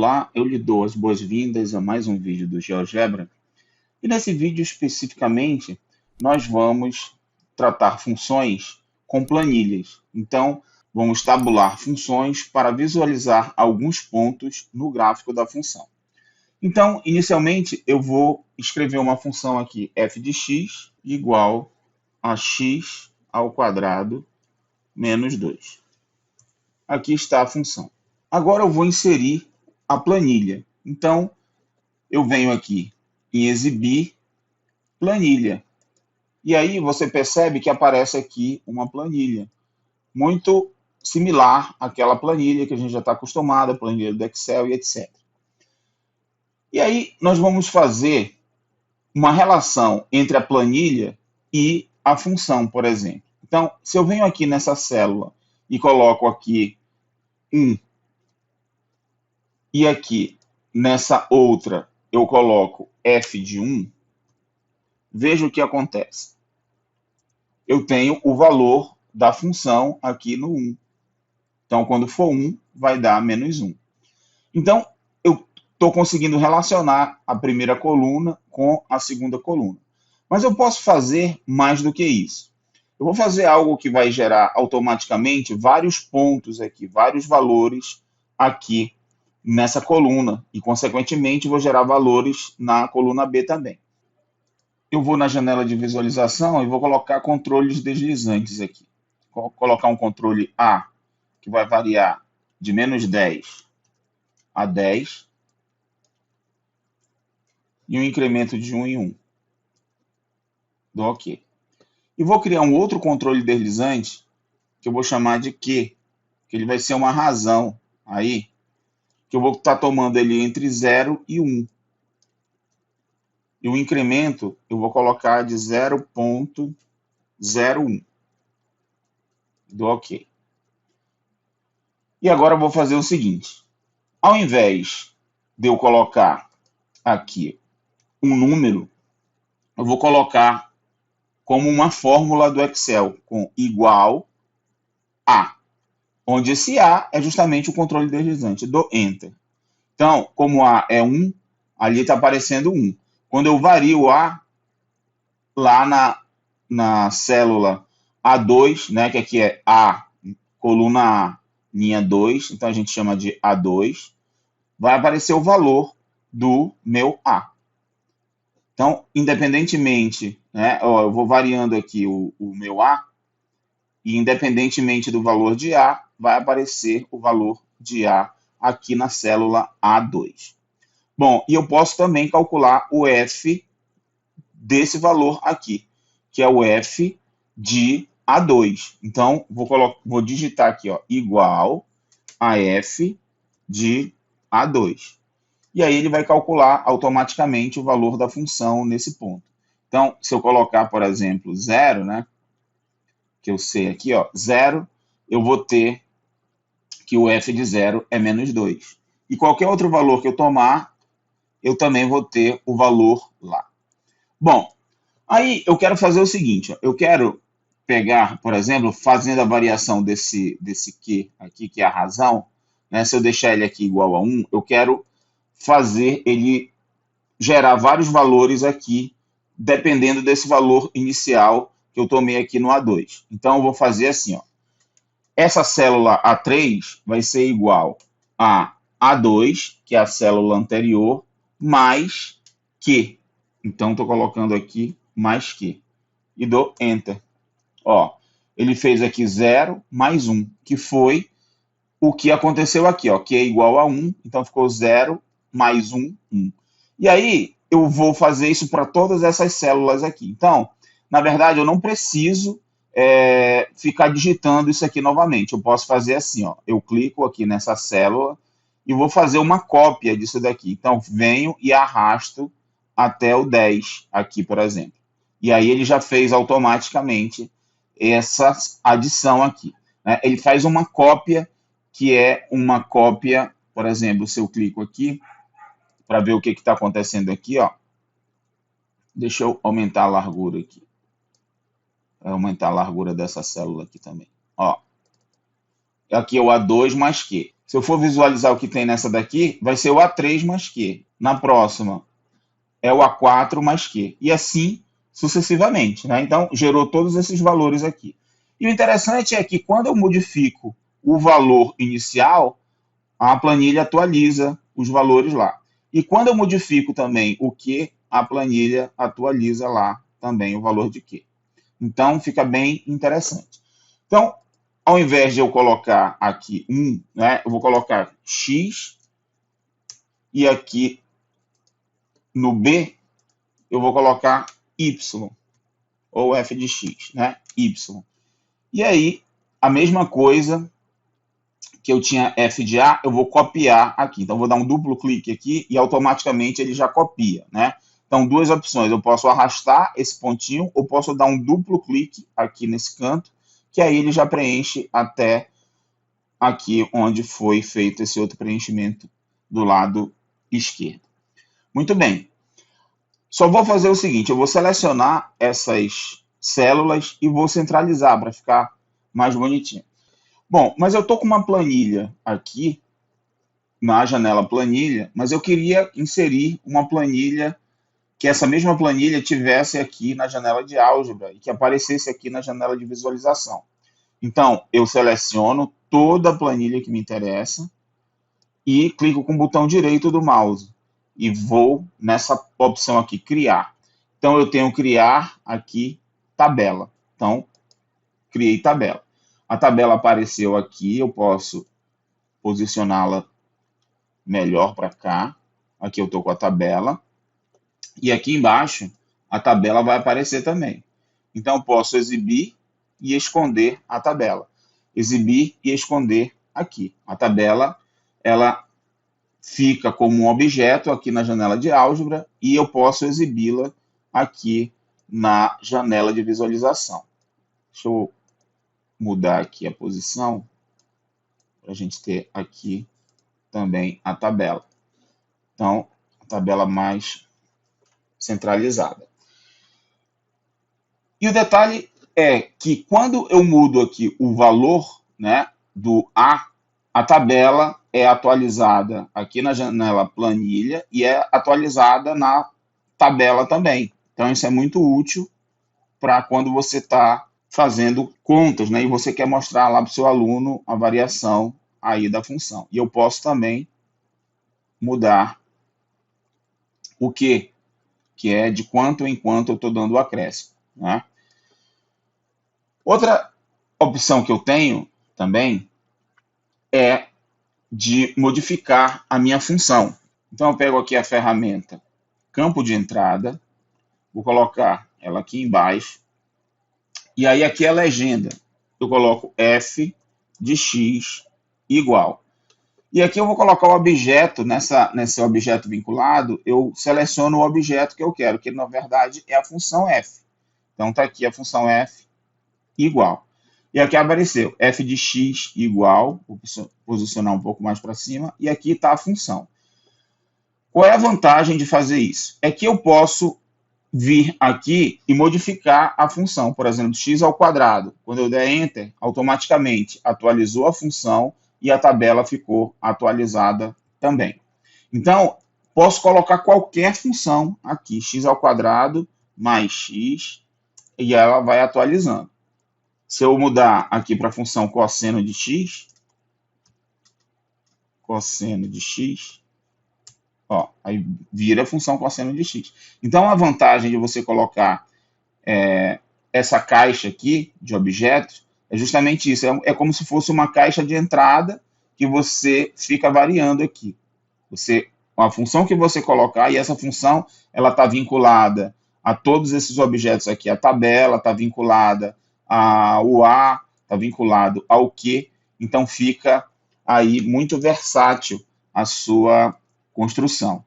Olá, eu lhe dou as boas-vindas a mais um vídeo do GeoGebra. E nesse vídeo especificamente, nós vamos tratar funções com planilhas. Então, vamos tabular funções para visualizar alguns pontos no gráfico da função. Então, inicialmente, eu vou escrever uma função aqui, f de x igual a x ao quadrado menos 2. Aqui está a função. Agora eu vou inserir a planilha. Então, eu venho aqui em exibir planilha. E aí você percebe que aparece aqui uma planilha, muito similar àquela planilha que a gente já está acostumado, a planilha do Excel e etc. E aí nós vamos fazer uma relação entre a planilha e a função, por exemplo. Então, se eu venho aqui nessa célula e coloco aqui 1, e aqui nessa outra eu coloco f de 1, veja o que acontece. Eu tenho o valor da função aqui no 1. Então, quando for 1, vai dar menos 1. Então, eu estou conseguindo relacionar a primeira coluna com a segunda coluna. Mas eu posso fazer mais do que isso. Eu vou fazer algo que vai gerar automaticamente vários pontos aqui, vários valores aqui nessa coluna. E, consequentemente, vou gerar valores na coluna B também. Eu vou na janela de visualização e vou colocar controles deslizantes aqui. Vou colocar um controle A, que vai variar de menos 10 a 10, e um incremento de 1 em 1. Dou OK. E vou criar um outro controle deslizante, que eu vou chamar de Q, que ele vai ser uma razão aí, que eu vou estar tomando ele entre 0 e 1. E o incremento eu vou colocar de 0,01. Dou OK. E agora eu vou fazer o seguinte. Ao invés de eu colocar aqui um número, eu vou colocar como uma fórmula do Excel, com igual a, onde esse A é justamente o controle deslizante. Dou Enter. Então, como A é 1, ali está aparecendo 1. Quando eu vario o A, lá na célula A2, né, que aqui é A, coluna A, linha 2, então a gente chama de A2, vai aparecer o valor do meu A. Então, independentemente, né, eu vou variando aqui o meu A, e independentemente do valor de A, vai aparecer o valor de A aqui na célula A2. Bom, e eu posso também calcular o F desse valor aqui, que é o F de A2. Então, vou digitar aqui, ó, igual a F de A2. E aí ele vai calcular automaticamente o valor da função nesse ponto. Então, se eu colocar, por exemplo, 0, né, que eu sei aqui, ó, 0, eu vou ter que o f de 0 é menos 2. E qualquer outro valor que eu tomar, eu também vou ter o valor lá. Bom, aí eu quero fazer o seguinte, ó, eu quero pegar, por exemplo, fazendo a variação desse Q aqui, que é a razão, né, se eu deixar ele aqui igual a 1, eu quero fazer ele gerar vários valores aqui, dependendo desse valor inicial que eu tomei aqui no A2. Então, eu vou fazer assim, ó. Essa célula A3 vai ser igual a A2, que é a célula anterior, mais Q. Então, estou colocando aqui mais Q. E dou Enter. Ó, ele fez aqui 0 mais 1, que foi o que aconteceu aqui, ó, que é igual a 1, então ficou 0 mais 1, 1. E aí, eu vou fazer isso para todas essas células aqui. Então, na verdade, eu não preciso ficar digitando isso aqui novamente. Eu posso fazer assim, ó, eu clico aqui nessa célula e vou fazer uma cópia disso daqui. Então, venho e arrasto até o 10 aqui, por exemplo. E aí ele já fez automaticamente essa adição aqui, né? Ele faz uma cópia, que é uma cópia, por exemplo, se eu clico aqui, para ver o que está acontecendo aqui, ó. Deixa eu aumentar a largura aqui. Aumentar a largura dessa célula aqui também. Ó. Aqui é o A2 mais Q. Se eu for visualizar o que tem nessa daqui, vai ser o A3 mais Q. Na próxima, é o A4 mais Q. E assim sucessivamente, né? Então, gerou todos esses valores aqui. E o interessante é que quando eu modifico o valor inicial, a planilha atualiza os valores lá. E quando eu modifico também o Q, a planilha atualiza lá também o valor de Q. Então, fica bem interessante. Então, ao invés de eu colocar aqui 1, né, eu vou colocar X e aqui no B eu vou colocar Y, ou f de x, né, y. E aí, a mesma coisa que eu tinha f de a, eu vou copiar aqui. Então, vou dar um duplo clique aqui e automaticamente ele já copia, né? Então, duas opções. Eu posso arrastar esse pontinho ou posso dar um duplo clique aqui nesse canto, que aí ele já preenche até aqui onde foi feito esse outro preenchimento do lado esquerdo. Muito bem. Só vou fazer o seguinte, eu vou selecionar essas células e vou centralizar para ficar mais bonitinho. Bom, mas eu estou com uma planilha aqui, na janela planilha, mas eu queria inserir uma planilha, que essa mesma planilha tivesse aqui na janela de álgebra e que aparecesse aqui na janela de visualização. Então, eu seleciono toda a planilha que me interessa e clico com o botão direito do mouse e vou nessa opção aqui, criar. Então, eu tenho criar aqui tabela. Então, criei tabela. A tabela apareceu aqui, eu posso posicioná-la melhor para cá. Aqui eu estou com a tabela. E aqui embaixo, a tabela vai aparecer também. Então, eu posso exibir e esconder a tabela. Exibir e esconder aqui. A tabela, ela fica como um objeto aqui na janela de álgebra e eu posso exibi-la aqui na janela de visualização. Deixa eu mudar aqui a posição para a gente ter aqui também a tabela. Então, a tabela mais centralizada. E o detalhe é que quando eu mudo aqui o valor, né, do a tabela é atualizada aqui na janela planilha e é atualizada na tabela também. Então, isso é muito útil para quando você está fazendo contas, né, e você quer mostrar lá para o seu aluno a variação aí da função. E eu posso também mudar o que é de quanto em quanto eu estou dando o acréscimo, né? Outra opção que eu tenho também é de modificar a minha função. Então, eu pego aqui a ferramenta campo de entrada, vou colocar ela aqui embaixo, e aí aqui é a legenda. Eu coloco f de x igual. E aqui eu vou colocar o objeto, nesse objeto vinculado, eu seleciono o objeto que eu quero, que na verdade é a função f. Então, está aqui a função f igual. E aqui apareceu f de x igual, vou posicionar um pouco mais para cima, e aqui está a função. Qual é a vantagem de fazer isso? É que eu posso vir aqui e modificar a função, por exemplo, x ao quadrado. Quando eu der Enter, automaticamente atualizou a função e a tabela ficou atualizada também. Então, posso colocar qualquer função aqui, x ao quadrado mais x, e ela vai atualizando. Se eu mudar aqui para a função cosseno de x, ó, aí vira a função cosseno de x. Então, a vantagem de você colocar essa caixa aqui de objetos é justamente isso. É como se fosse uma caixa de entrada que você fica variando aqui. A função que você colocar, e essa função ela está vinculada a todos esses objetos aqui. A tabela está vinculada ao A, está vinculado ao Q. Então, fica aí muito versátil a sua construção.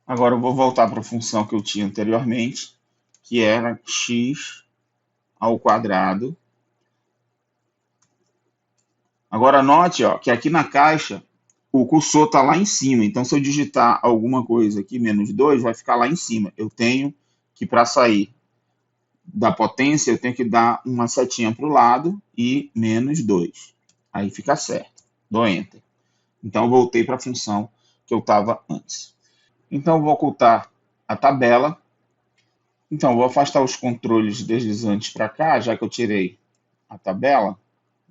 Agora eu vou voltar para a função que eu tinha anteriormente, que era x ao quadrado. Agora note, ó, que aqui na caixa o cursor está lá em cima. Então, se eu digitar alguma coisa aqui, menos 2, vai ficar lá em cima. Eu tenho que, para sair da potência, eu tenho que dar uma setinha para o lado e menos 2. Aí fica certo. Dou Enter. Então, eu voltei para a função que eu estava antes. Então, eu vou ocultar a tabela. Então, eu vou afastar os controles deslizantes para cá, já que eu tirei a tabela,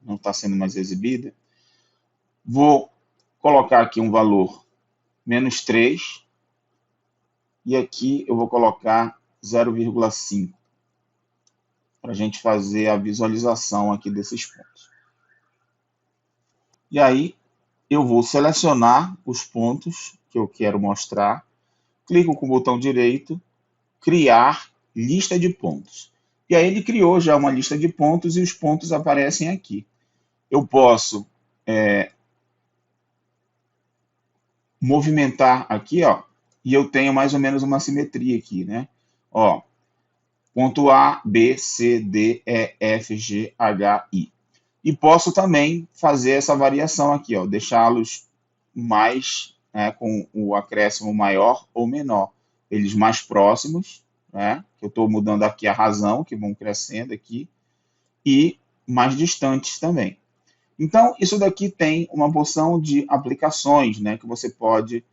não está sendo mais exibida. Vou colocar aqui um valor -3 e aqui eu vou colocar 0,5 para a gente fazer a visualização aqui desses pontos. E aí eu vou selecionar os pontos que eu quero mostrar, clico com o botão direito, criar lista de pontos. E aí ele criou já uma lista de pontos e os pontos aparecem aqui. Eu posso movimentar aqui, ó, e eu tenho mais ou menos uma simetria aqui, né? Ó, ponto A, B, C, D, E, F, G, H, I. E posso também fazer essa variação aqui, ó, deixá-los mais, né, com o acréscimo maior ou menor. Eles mais próximos, né, que eu estou mudando aqui a razão, que vão crescendo aqui, e mais distantes também. Então, isso daqui tem uma porção de aplicações, né, que você pode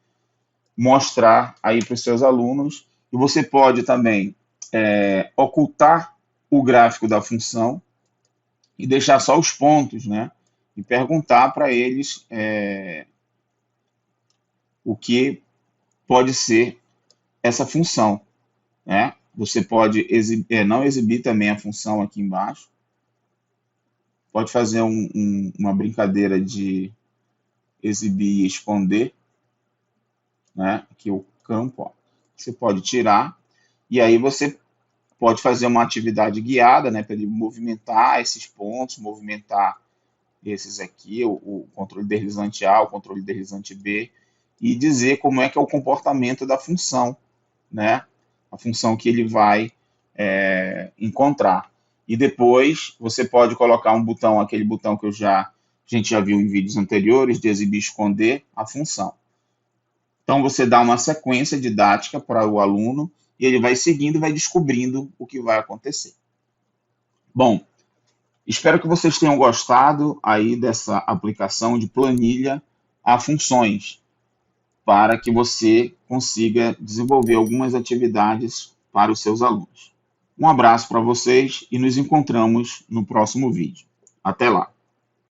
mostrar aí para os seus alunos, e você pode também ocultar o gráfico da função e deixar só os pontos, né, e perguntar para eles o que pode ser essa função, né? Você pode não exibir também a função aqui embaixo, pode fazer uma brincadeira de exibir e esconder, né? Aqui o campo, ó, você pode tirar, e aí você pode fazer uma atividade guiada, né, para ele movimentar esses pontos, movimentar esses aqui, o controle deslizante A, o controle deslizante B, e dizer como é que é o comportamento da função, né? A função que ele vai encontrar. E depois você pode colocar um botão, aquele botão que a gente já viu em vídeos anteriores, de exibir e esconder a função. Então você dá uma sequência didática para o aluno e ele vai seguindo e vai descobrindo o que vai acontecer. Bom, espero que vocês tenham gostado aí dessa aplicação de planilha a funções, para que você consiga desenvolver algumas atividades para os seus alunos. Um abraço para vocês e nos encontramos no próximo vídeo. Até lá!